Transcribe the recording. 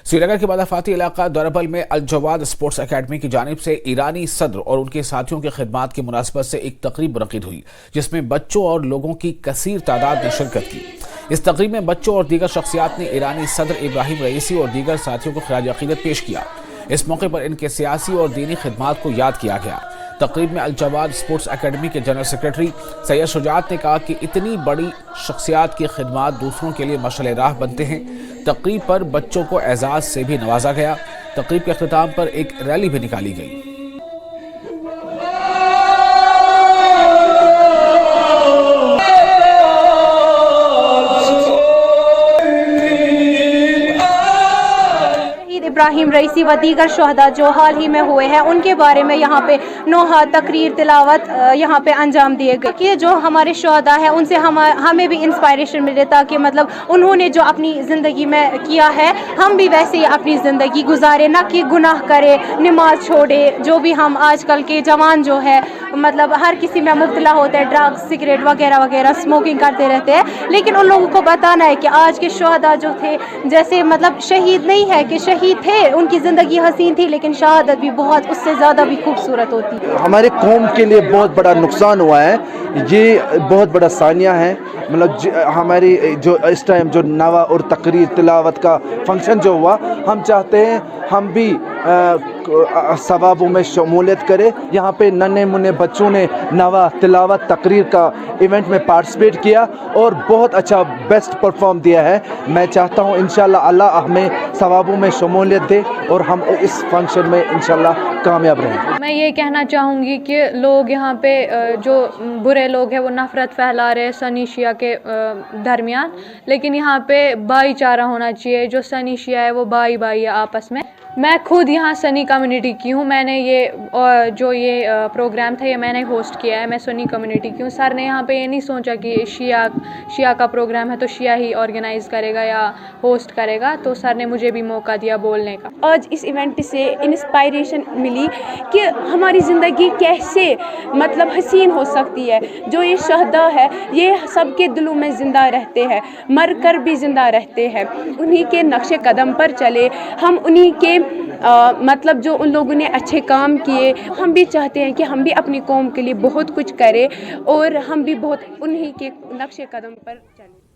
سری نگر کے مضافاتی علاقہ دوربل میں الجواد اسپورٹس اکیڈمی کی جانب سے ایرانی صدر اور ان کے ساتھیوں کی خدمات کی مناسبت سے ایک تقریب منعقد ہوئی، جس میں بچوں اور لوگوں کی کثیر تعداد نے شرکت کی۔ اس تقریب میں بچوں اور دیگر شخصیات نے ایرانی صدر ابراہیم رئیسی اور دیگر ساتھیوں کو خراج عقیدت پیش کیا۔ اس موقع پر ان کے سیاسی اور دینی خدمات کو یاد کیا گیا۔ تقریب میں الجواد اسپورٹس اکیڈمی کے جنرل سیکرٹری سید شجاعت نے کہا کہ اتنی بڑی شخصیات کی خدمات دوسروں کے لیے مشعل راہ بنتے ہیں۔ تقریب پر بچوں کو اعزاز سے بھی نوازا گیا۔ تقریب کے اختتام پر ایک ریلی بھی نکالی گئی۔ ابراہیم رئیسی و دیگر شہداء جو حال ہی میں ہوئے ہیں ان کے بارے میں یہاں پہ نوحہ تقریر تلاوت یہاں پہ انجام دیے گئے کہ جو ہمارے شہداء ہیں ان سے ہمیں بھی انسپائریشن ملے، تاکہ مطلب انہوں نے جو اپنی زندگی میں کیا ہے ہم بھی ویسے ہی اپنی زندگی گزارے، نہ کہ گناہ کرے، نماز چھوڑے۔ جو بھی ہم آج کل کے جوان جو ہے مطلب ہر کسی میں مبتلا ہوتے ہیں، ڈرگس سگریٹ وغیرہ وغیرہ اسموکنگ کرتے رہتے ہیں، لیکن ان لوگوں کو بتانا ہے کہ آج کے شہداء جو تھے جیسے مطلب شہید نہیں ہے کہ شہید تھے، ان کی زندگی حسین تھی لیکن شہادت بھی بہت اس سے زیادہ بھی خوبصورت ہوتی ہے۔ ہمارے قوم کے لیے بہت بڑا نقصان ہوا ہے، یہ بہت بڑا ثانیہ ہے۔ مطلب ہماری جو اس ٹائم جو نوا اور تقریر تلاوت کا فنکشن جو ہوا، ہم چاہتے ہیں ہم بھی ثوابوں میں شمولیت کرے۔ یہاں پہ ننھے منھے بچوں نے نوا تلاوت تقریر کا ایونٹ میں پارٹیسپیٹ کیا اور بہت اچھا بیسٹ پرفارم دیا ہے۔ میں چاہتا ہوں انشاءاللہ اللہ ہمیں ثوابوں میں شمولیت دے اور ہم اس فنکشن میں انشاءاللہ کامیاب رہیں۔ میں یہ کہنا چاہوں گی کہ لوگ یہاں پہ جو برے لوگ ہیں وہ نفرت پھیلا رہے سنی شیعہ کے درمیان، لیکن یہاں پہ بھائی چارہ ہونا چاہیے۔ جو سنی شیعہ ہے وہ بھائی بھائی ہے آپس میں۔ میں خود یہاں سنی کمیونٹی کی ہوں، میں نے یہ پروگرام تھا یہ میں نے ہوسٹ کیا ہے، میں سنی کمیونٹی کی ہوں۔ سر نے یہاں پہ یہ نہیں سوچا کہ شیعہ کا پروگرام ہے تو شیعہ ہی آرگنائز کرے گا یا ہوسٹ کرے گا، تو سر نے مجھے بھی موقع دیا بولنے کا۔ آج اس ایونٹ سے انسپائریشن ملی کہ ہماری زندگی کیسے مطلب حسین ہو سکتی ہے۔ جو یہ شہداء ہے یہ سب کے دلوں میں زندہ رہتے ہیں، مر کر بھی زندہ رہتے ہیں۔ انہی کے نقش قدم پر چلے، ہم انہی کے مطلب جو ان لوگوں نے اچھے کام کیے، ہم بھی چاہتے ہیں کہ ہم بھی اپنی قوم کے لیے بہت کچھ کریں اور ہم بھی بہت انہی کے نقش قدم پر چلیں۔